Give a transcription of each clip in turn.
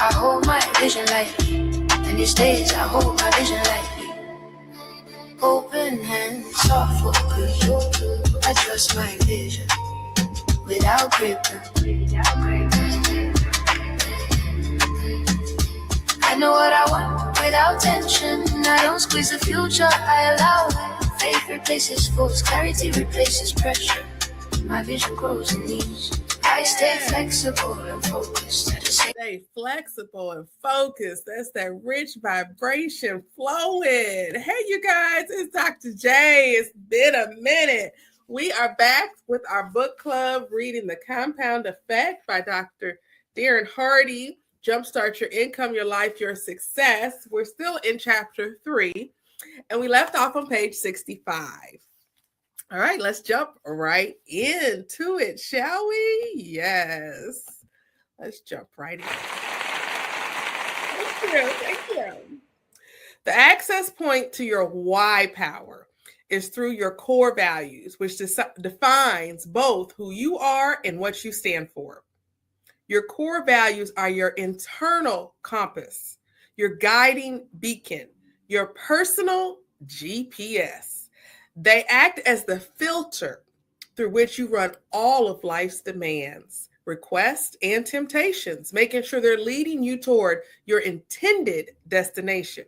I hold my vision lightly, and these days I hold my vision lightly. Open hands, soft focus, I trust my vision without gripping. I know what I want without tension. I don't squeeze the future, I allow it. Faith replaces force, clarity replaces pressure. My vision grows in these. I stay flexible and focused. Stay flexible and focused. That's that rich vibration flowing. Hey, you guys, it's Dr. J. It's been a minute. We are back with our book club reading The Compound Effect by Dr. Darren Hardy. Jumpstart your income, your life, your success. We're still in chapter 3, and we left off on page 65. All right, let's jump right into it, shall we? Yes. Let's jump right in. Thank you. The access point to your why power is through your core values, which defines both who you are and what you stand for. Your core values are your internal compass, your guiding beacon, your personal GPS. They act as the filter through which you run all of life's demands, requests, and temptations, making sure they're leading you toward your intended destination.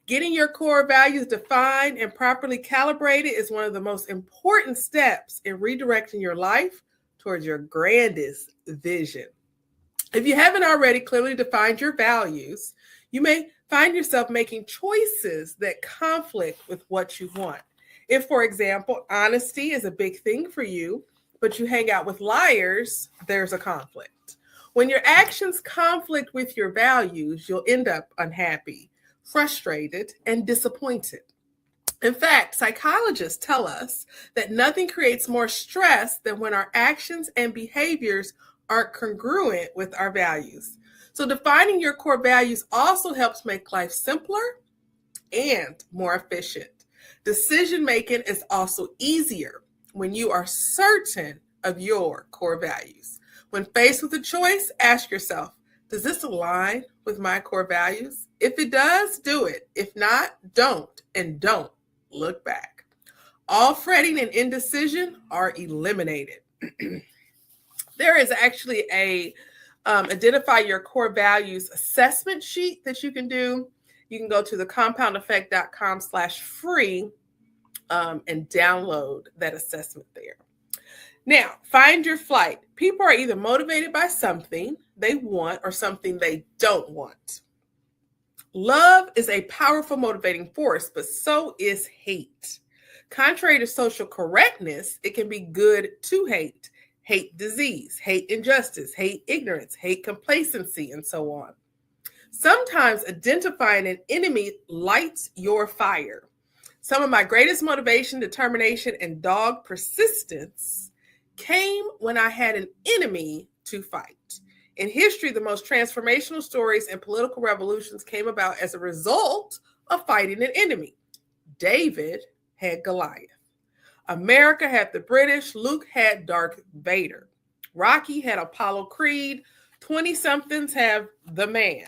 Getting your core values defined and properly calibrated is one of the most important steps in redirecting your life towards your grandest vision. If you haven't already clearly defined your values, you may find yourself making choices that conflict with what you want. If, for example, honesty is a big thing for you, but you hang out with liars, there's a conflict. When your actions conflict with your values, you'll end up unhappy, frustrated, and disappointed. In fact, psychologists tell us that nothing creates more stress than when our actions and behaviors aren't congruent with our values. So defining your core values also helps make life simpler and more efficient. Decision-making is also easier when you are certain of your core values. When faced with a choice, ask yourself, does this align with my core values? If it does, do it. If not, don't, and don't look back. All fretting and indecision are eliminated. There is actually a identify your core values assessment sheet that you can do. You can go to thecompoundeffect.com/free and download that assessment there. Now, find your flight. People are either motivated by something they want or something they don't want. Love is a powerful motivating force, but so is hate. Contrary to social correctness, it can be good to hate. Hate disease, hate injustice, hate ignorance, hate complacency, and so on. Sometimes identifying an enemy lights your fire. Some of my greatest motivation, determination, and dogged persistence came when I had an enemy to fight. In history, the most transformational stories and political revolutions came about as a result of fighting an enemy. David had Goliath. America had the British. Luke had Darth Vader. Rocky had Apollo Creed. 20-somethings have the man.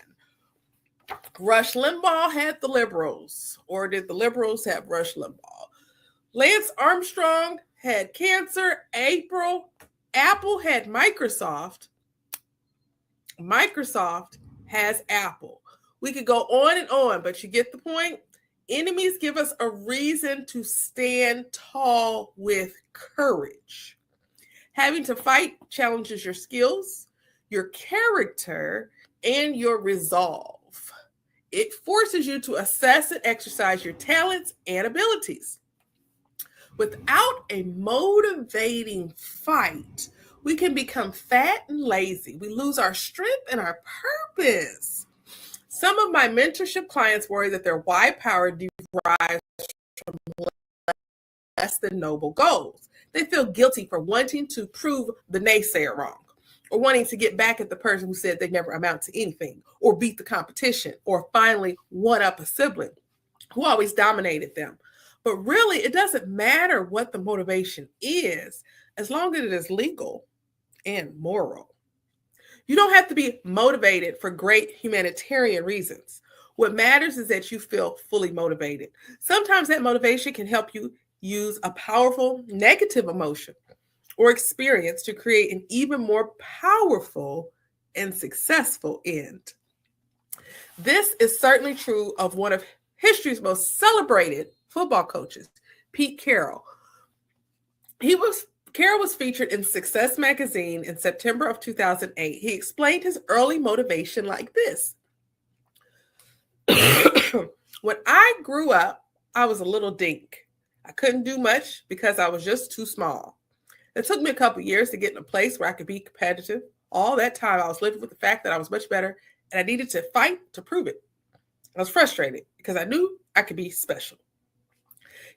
Rush Limbaugh had the liberals. Or did the liberals have Rush Limbaugh? Lance Armstrong had cancer. Apple had Microsoft. Microsoft has Apple. We could go on and on, but you get the point. Enemies give us a reason to stand tall with courage. Having to fight challenges your skills, your character, and your resolve. It forces you to assess and exercise your talents and abilities. Without a motivating fight, we can become fat and lazy. We lose our strength and our purpose. Some of my mentorship clients worry that their why power derives from less than noble goals. They feel guilty for wanting to prove the naysayer wrong, or wanting to get back at the person who said they never amount to anything, or beat the competition, or finally one up a sibling who always dominated them. But really, it doesn't matter what the motivation is, as long as it is legal and moral. You don't have to be motivated for great humanitarian reasons. What matters is that you feel fully motivated. Sometimes that motivation can help you use a powerful negative emotion or experience to create an even more powerful and successful end. This is certainly true of one of history's most celebrated football coaches, Pete Carroll. Carroll was featured in Success magazine in September of 2008. He explained his early motivation like this. When I grew up, I was a little dink. I couldn't do much because I was just too small. It took me a couple years to get in a place where I could be competitive. All that time, I was living with the fact that I was much better and I needed to fight to prove it. I was frustrated because I knew I could be special.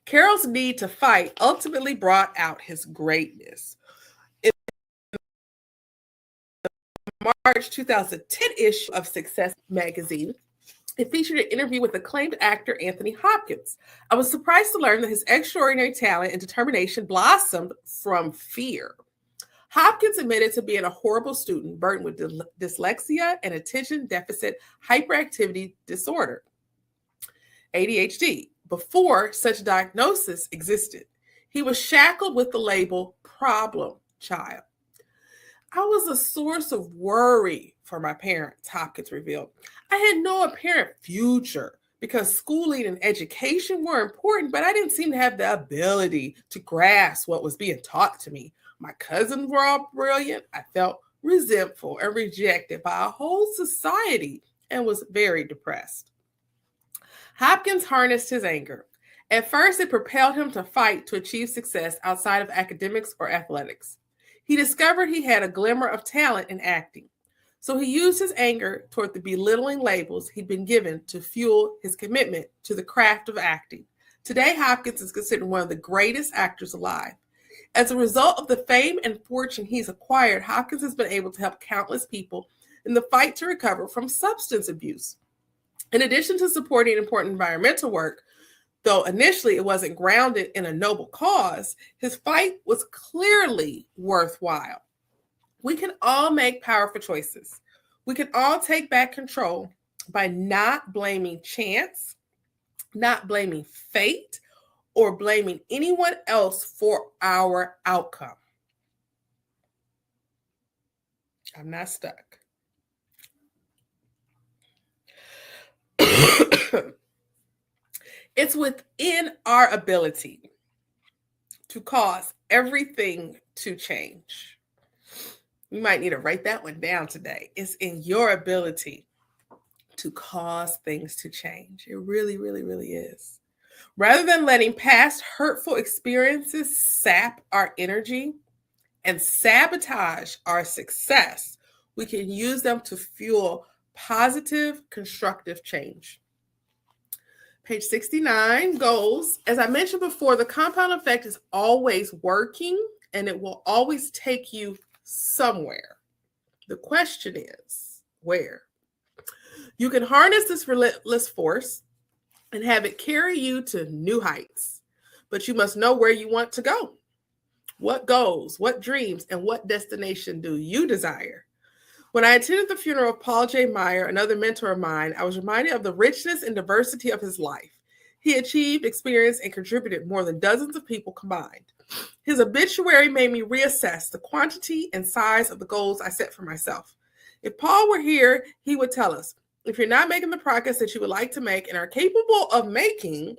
Carroll's need to fight ultimately brought out his greatness. In the March 2010 issue of Success magazine, it featured an interview with acclaimed actor Anthony Hopkins. I was surprised to learn that his extraordinary talent and determination blossomed from fear. Hopkins admitted to being a horrible student, burdened with dyslexia and attention deficit hyperactivity disorder, ADHD, before such diagnosis existed. He was shackled with the label problem child. I was a source of worry for my parents, Hopkins revealed. I had no apparent future because schooling and education were important, but I didn't seem to have the ability to grasp what was being taught to me. My cousins were all brilliant. I felt resentful and rejected by a whole society and was very depressed. Hopkins harnessed his anger. At first, it propelled him to fight to achieve success outside of academics or athletics. He discovered he had a glimmer of talent in acting. So he used his anger toward the belittling labels he'd been given to fuel his commitment to the craft of acting. Today, Hopkins is considered one of the greatest actors alive. As a result of the fame and fortune he's acquired, Hopkins has been able to help countless people in the fight to recover from substance abuse. In addition to supporting important environmental work, though initially it wasn't grounded in a noble cause, his fight was clearly worthwhile. We can all make powerful choices. We can all take back control by not blaming chance, not blaming fate, or blaming anyone else for our outcome. I'm not stuck. It's within our ability to cause everything to change. You might need to write that one down today. It's in your ability to cause things to change. It really, really, really is. Rather than letting past hurtful experiences sap our energy and sabotage our success, we can use them to fuel positive, constructive change. Page 69, goals. As I mentioned before, the compound effect is always working and it will always take you somewhere. The question is, where? You can harness this relentless force and have it carry you to new heights, but you must know where you want to go. What goals, what dreams, and what destination do you desire? When I attended the funeral of Paul J. Meyer, another mentor of mine, I was reminded of the richness and diversity of his life. He achieved, experienced, and contributed more than dozens of people combined. His obituary made me reassess the quantity and size of the goals I set for myself. If Paul were here, he would tell us, if you're not making the progress that you would like to make and are capable of making,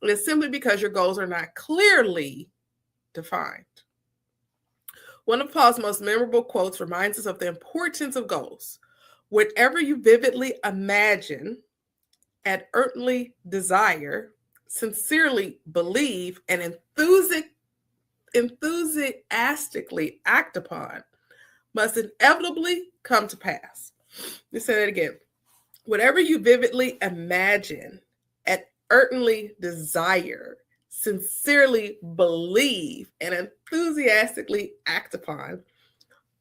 it is simply because your goals are not clearly defined. One of Paul's most memorable quotes reminds us of the importance of goals. Whatever you vividly imagine, ardently desire, sincerely believe, and enthusiastically act upon, must inevitably come to pass. Let's say that again. Whatever you vividly imagine, ardently desire, sincerely believe, and enthusiastically act upon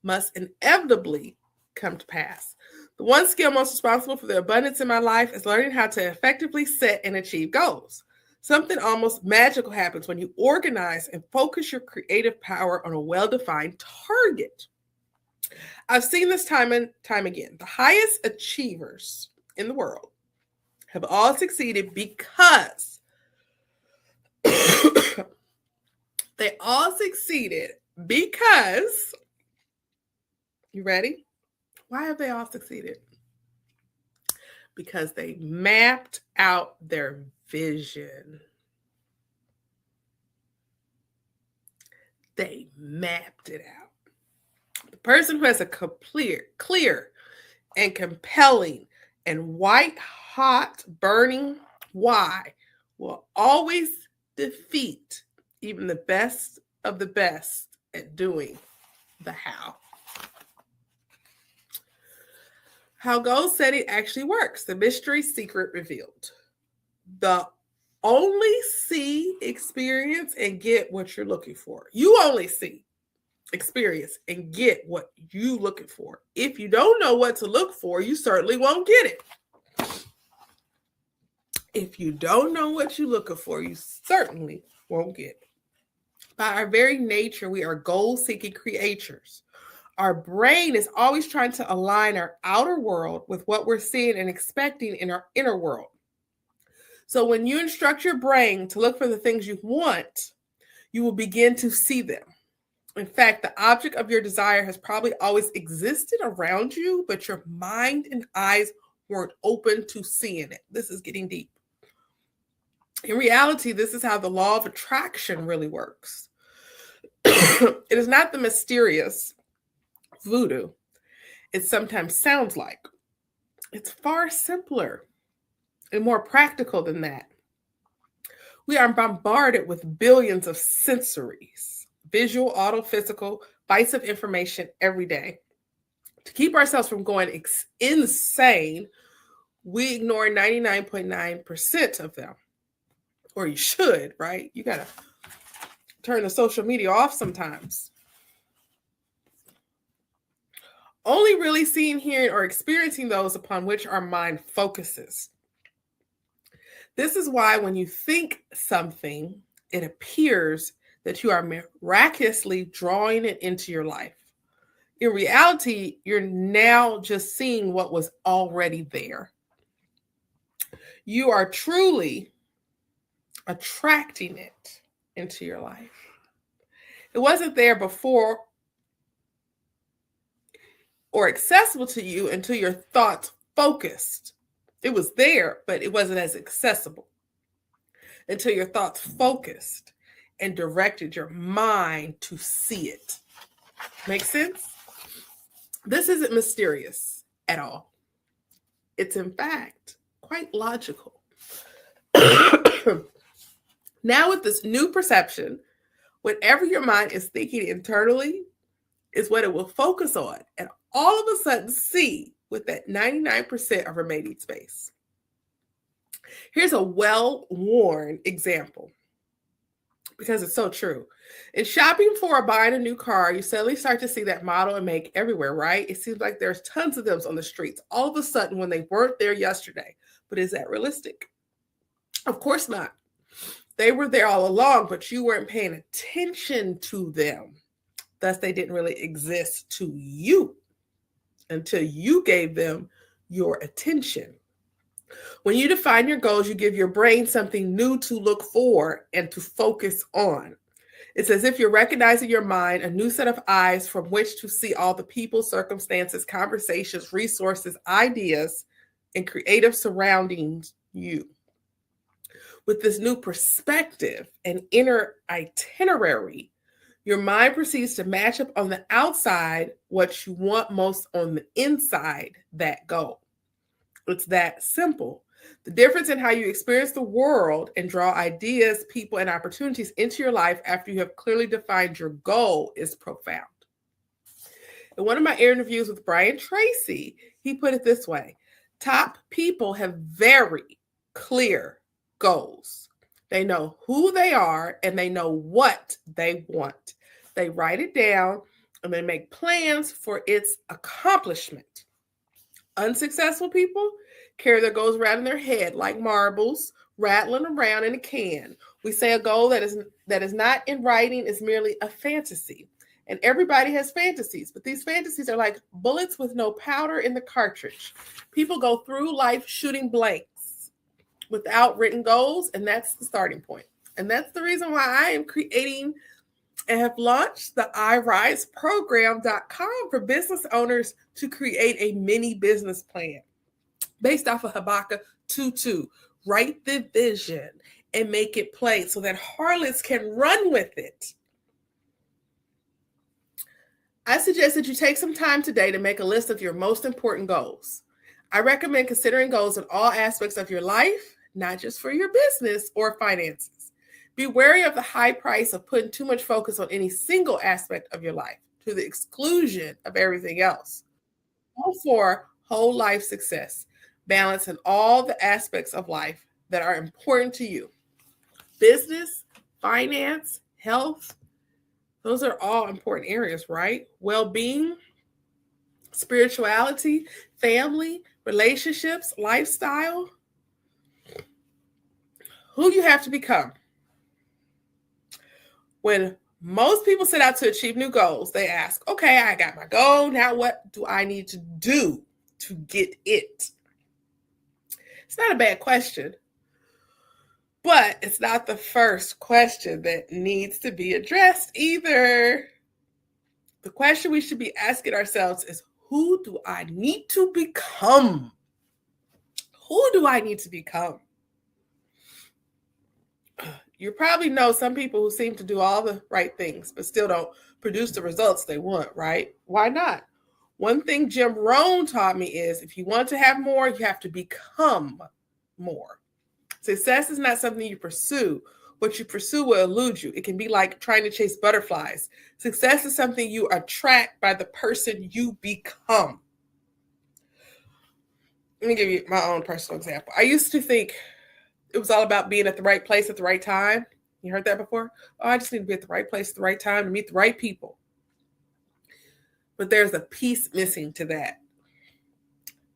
must inevitably come to pass. The one skill most responsible for the abundance in my life is learning how to effectively set and achieve goals. Something almost magical happens when you organize and focus your creative power on a well-defined target. I've seen this time and time again. The highest achievers in the world have all succeeded because they all succeeded because, you ready? Why have they all succeeded? Because they mapped out their vision. They mapped it out. The person who has a clear and compelling and white hot burning why will always defeat even the best of the best at doing the how. How goal setting actually works. The mystery secret revealed. The only see, experience, and get what you're looking for. You only see, experience, and get what you're looking for. If you don't know what to look for, you certainly won't get it. If you don't know what you're looking for, you certainly won't get it. By our very nature, we are goal-seeking creatures. Our brain is always trying to align our outer world with what we're seeing and expecting in our inner world. So when you instruct your brain to look for the things you want, you will begin to see them. In fact, the object of your desire has probably always existed around you, but your mind and eyes weren't open to seeing it. This is getting deep. In reality, this is how the law of attraction really works. It is not the mysterious voodoo it sometimes sounds like. It's far simpler and more practical than that. We are bombarded with billions of sensories, visual, audio, physical, bites of information every day. To keep ourselves from going insane, we ignore 99.9% of them. Or you should, right? You got to turn the social media off sometimes. Only really seeing, hearing, or experiencing those upon which our mind focuses. This is why when you think something, it appears that you are miraculously drawing it into your life. In reality, you're now just seeing what was already there. You are truly attracting it into your life. It wasn't there before or accessible to you until your thoughts focused. It was there, but it wasn't as accessible until your thoughts focused and directed your mind to see it. Make sense? This isn't mysterious at all. It's in fact quite logical. Now with this new perception, whatever your mind is thinking internally is what it will focus on and all of a sudden see with that 99% of remaining space. Here's a well-worn example because it's so true. In shopping for or buying a new car, you suddenly start to see that model and make everywhere, right? It seems like there's tons of them on the streets all of a sudden when they weren't there yesterday. But is that realistic? Of course not. They were there all along, but you weren't paying attention to them. Thus, they didn't really exist to you until you gave them your attention. When you define your goals, you give your brain something new to look for and to focus on. It's as if you're recognizing your mind, a new set of eyes from which to see all the people, circumstances, conversations, resources, ideas, and creative surroundings you. With this new perspective and inner itinerary, your mind proceeds to match up on the outside what you want most on the inside, that goal. It's that simple. The difference in how you experience the world and draw ideas, people, and opportunities into your life after you have clearly defined your goal is profound. In one of my interviews with Brian Tracy, he put it this way: top people have very clear goals. They know who they are and they know what they want. They write it down and they make plans for its accomplishment. Unsuccessful people carry their goals around in their head like marbles, rattling around in a can. We say a goal that is not in writing is merely a fantasy. And everybody has fantasies, but these fantasies are like bullets with no powder in the cartridge. People go through life shooting blanks without written goals, and that's the starting point. And that's the reason why I am creating and have launched the iRiseProgram.com for business owners to create a mini business plan based off of Habakkuk 2:2. Write the vision and make it plain so that harlots can run with it. I suggest that you take some time today to make a list of your most important goals. I recommend considering goals in all aspects of your life, not just for your business or finances. Be wary of the high price of putting too much focus on any single aspect of your life to the exclusion of everything else. Goal for whole life success, balance in all the aspects of life that are important to you. Business, finance, health, those are all important areas, right? Well-being, spirituality, family, relationships, lifestyle. Who you have to become. When most people set out to achieve new goals, they ask, okay, I got my goal. Now what do I need to do to get it? It's not a bad question, but it's not the first question that needs to be addressed either. The question we should be asking ourselves is, who do I need to become? Who do I need to become? You probably know some people who seem to do all the right things, but still don't produce the results they want, right? Why not? One thing Jim Rohn taught me is if you want to have more, you have to become more. Success is not something you pursue. What you pursue will elude you. It can be like trying to chase butterflies. Success is something you attract by the person you become. Let me give you my own personal example. I used to think it was all about being at the right place at the right time. You heard that before? Oh, I just need to be at the right place at the right time to meet the right people. But there's a piece missing to that.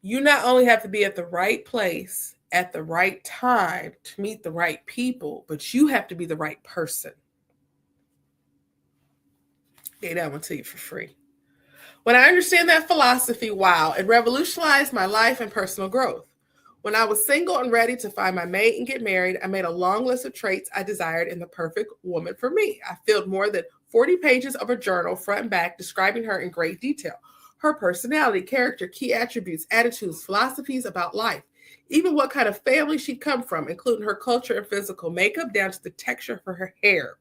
You not only have to be at the right place at the right time to meet the right people, but you have to be the right person. Gave that one to you for free. When I understand that philosophy, wow, it revolutionized my life and personal growth. When I was single and ready to find my mate and get married, I made a long list of traits I desired in the perfect woman for me. I filled more than 40 pages of a journal, front and back, describing her in great detail. Her personality, character, key attributes, attitudes, philosophies about life, even what kind of family she'd come from, including her culture and physical makeup, down to the texture of her hair.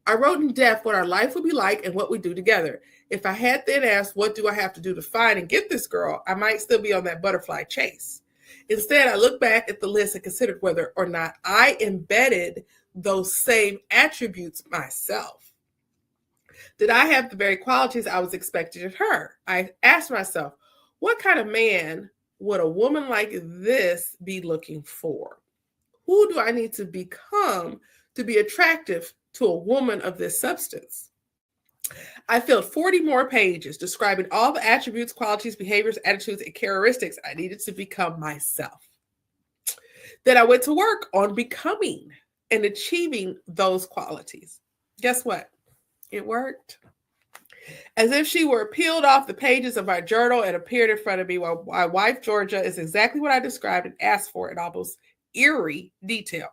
I wrote in depth what our life would be like and what we do together. If I had then asked, what do I have to do to find and get this girl, I might still be on that butterfly chase. Instead, I looked back at the list and considered whether or not I embedded those same attributes myself. Did I have the very qualities I was expecting of her? I asked myself, what kind of man would a woman like this be looking for? Who do I need to become to be attractive to a woman of this substance? I filled 40 more pages describing all the attributes, qualities, behaviors, attitudes, and characteristics I needed to become myself. Then I went to work on becoming and achieving those qualities. Guess what? It worked. As if she were peeled off the pages of my journal and appeared in front of me, while my wife, Georgia, is exactly what I described and asked for in almost eerie detail.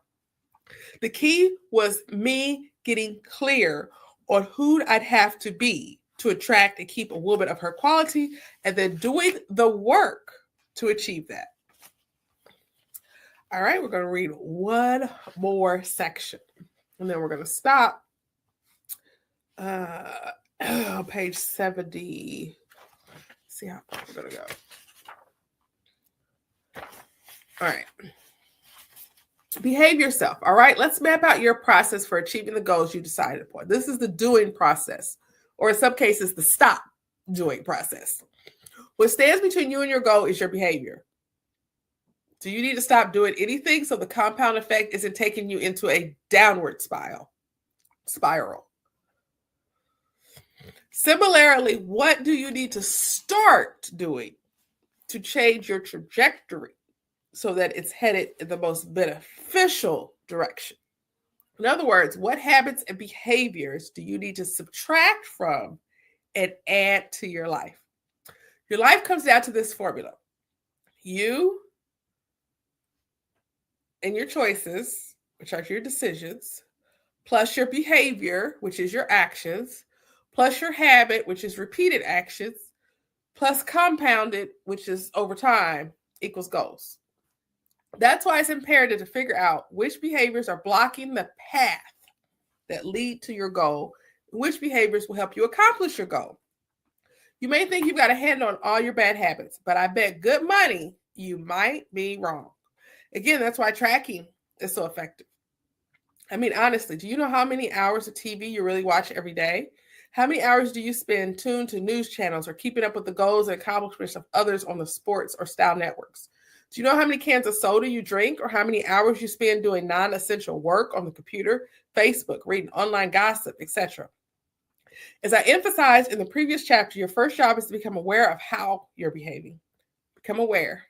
The key was me getting clear on who I'd have to be to attract and keep a woman of her quality, and then doing the work to achieve that. All right, we're going to read one more section, and then we're going to stop. Page 70. See how far we're going to go. All right. Behave yourself. All right. Let's map out your process for achieving the goals you decided upon. This is the doing process, or in some cases, the stop doing process. What stands between you and your goal is your behavior. Do you need to stop doing anything so the compound effect isn't taking you into a downward spiral? Similarly, what do you need to start doing to change your trajectory so that it's headed in the most beneficial direction In other words, what habits and behaviors do you need to subtract from and add to your life? Your life comes down to this formula. You and your choices, which are your decisions, plus your behavior, which is your actions, plus your habit, which is repeated actions, plus compounded, which is over time, equals goals. That's why it's imperative to figure out which behaviors are blocking the path that lead to your goal, and which behaviors will help you accomplish your goal. You may think you've got a handle on all your bad habits, but I bet good money you might be wrong. Again, that's why tracking is so effective. I mean, honestly, do you know how many hours of TV you really watch every day? How many hours do you spend tuned to news channels or keeping up with the goals and accomplishments of others on the sports or style networks? Do you know how many cans of soda you drink or how many hours you spend doing non-essential work on the computer, Facebook, reading online gossip, etc.? As I emphasized in the previous chapter, your first job is to become aware of how you're behaving. Become aware.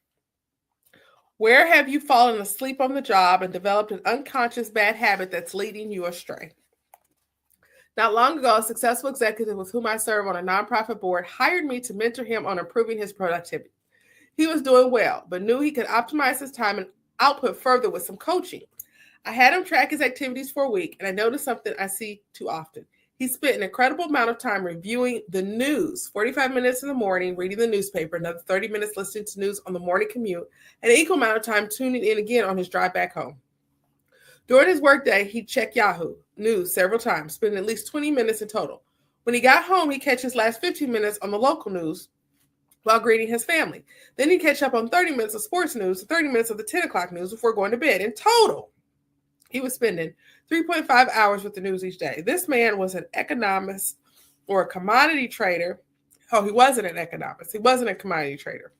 Where have you fallen asleep on the job and developed an unconscious bad habit that's leading you astray? Not long ago, a successful executive with whom I serve on a nonprofit board hired me to mentor him on improving his productivity. He was doing well, but knew he could optimize his time and output further with some coaching. I had him track his activities for a week, and I noticed something I see too often. He spent an incredible amount of time reviewing the news, 45 minutes in the morning, reading the newspaper, another 30 minutes listening to news on the morning commute, and an equal amount of time tuning in again on his drive back home. During his workday, he'd check Yahoo News several times, spending at least 20 minutes in total. When he got home, he'd catch his last 15 minutes on the local news while greeting his family. Then he'd catch up on 30 minutes of sports news and 30 minutes of the 10 o'clock news before going to bed. In total, he was spending 3.5 hours with the news each day. This man was an economist or a commodity trader. Oh, he wasn't an economist. He wasn't a commodity trader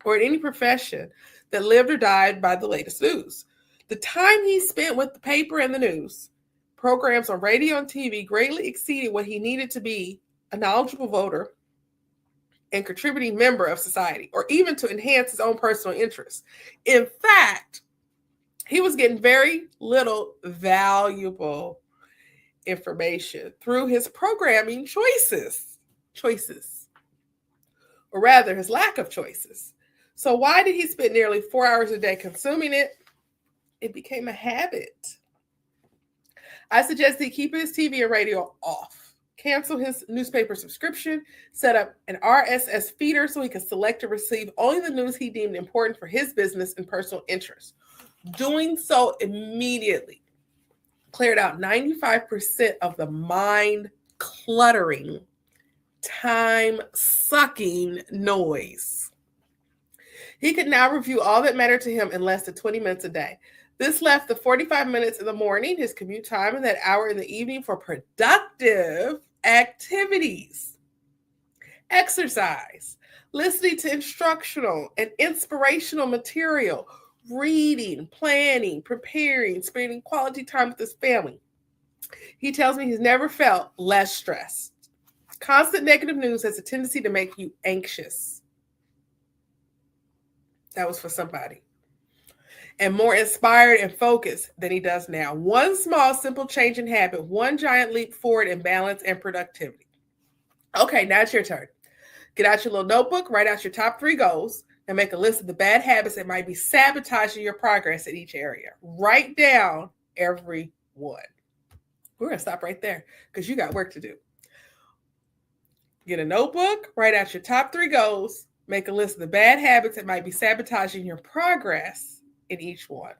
or in any profession that lived or died by the latest news. The time he spent with the paper and the news, programs on radio and TV greatly exceeded what he needed to be a knowledgeable voter and contributing member of society, or even to enhance his own personal interests. In fact, he was getting very little valuable information through his programming choices, or rather his lack of choices. So why did he spend nearly 4 hours a day consuming it? It became a habit. I suggest he keep his TV and radio off, cancel his newspaper subscription, set up an RSS feeder so he could select and receive only the news he deemed important for his business and personal interests. Doing so immediately cleared out 95% of the mind-cluttering, time-sucking noise. He could now review all that mattered to him in less than 20 minutes a day. This left the 45 minutes in the morning, his commute time, and that hour in the evening for productive activities. Exercise, listening to instructional and inspirational material, reading, planning, preparing, spending quality time with his family. He tells me he's never felt less stressed. Constant negative news has a tendency to make you anxious. That was for somebody. And more inspired and focused than he does now. One small, simple change in habit, one giant leap forward in balance and productivity. Okay, now it's your turn. Get out your little notebook, write out your top 3 goals, and make a list of the bad habits that might be sabotaging your progress in each area. Write down every one. We're going to stop right there because you got work to do. Get a notebook, write out your top 3 goals, make a list of the bad habits that might be sabotaging your progress in each one,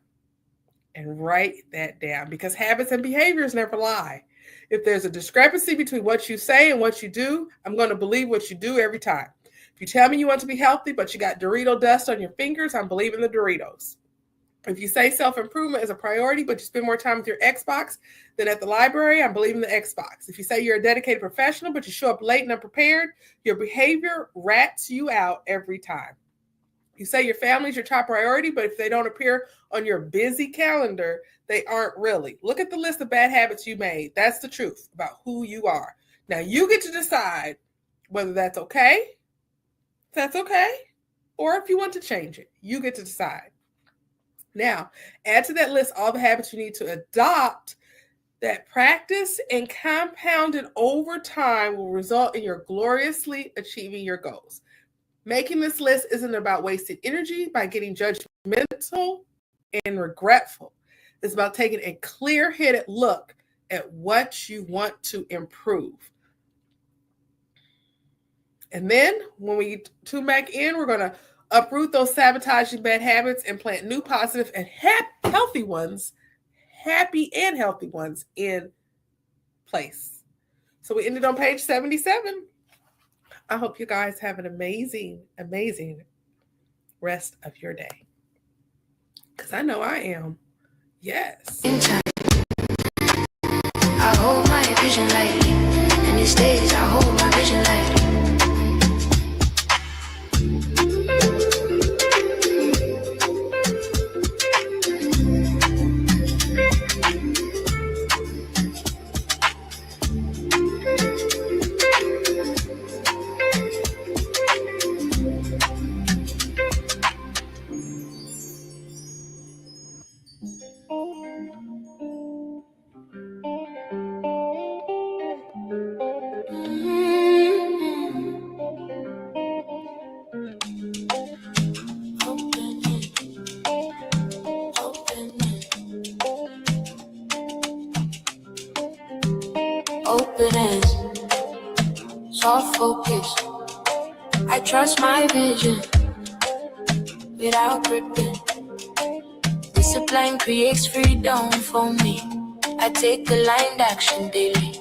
and write that down, because habits and behaviors never lie. If there's a discrepancy between what you say and what you do, I'm going to believe what you do every time. If you tell me you want to be healthy, but you got Dorito dust on your fingers, I'm believing the Doritos. If you say self-improvement is a priority, but you spend more time with your Xbox than at the library, I'm believing the Xbox. If you say you're a dedicated professional, but you show up late and unprepared, your behavior rats you out every time. You say your family's your top priority, but if they don't appear on your busy calendar, they aren't really. Look at the list of bad habits you made. That's the truth about who you are. Now you get to decide whether that's okay, if that's okay, or if you want to change it. You get to decide. Now, add to that list all the habits you need to adopt that practice and compounded over time will result in your gloriously achieving your goals. Making this list isn't about wasting energy by getting judgmental and regretful. It's about taking a clear-headed look at what you want to improve. And then when we tune back in, we're going to uproot those sabotaging bad habits and plant new positive and healthy ones, happy and healthy ones in place. So we ended on page 77. I hope you guys have an amazing, amazing rest of your day. Because I know I am. Yes. I hold my vision lightly, and these days I hold my vision lightly. Open hands, soft focus. I trust my vision without gripping. Discipline creates freedom for me. I take aligned action daily.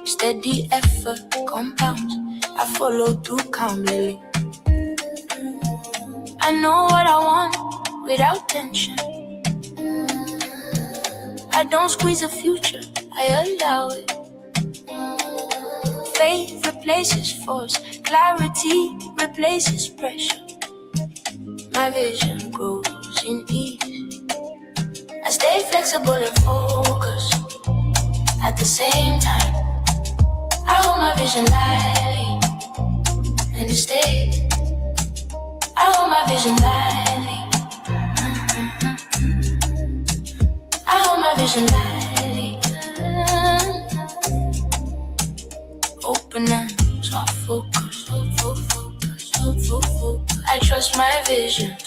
Steady effort compounds. I follow through calmly. I know what I want without tension. I don't squeeze the future, I allow it. Faith replaces force, clarity replaces pressure. My vision grows in ease. I stay flexible and focused. At the same time, I hold my vision lightly. And instead, I hold my vision lightly. I hold my vision lightly. Open and soft focus. I trust my vision.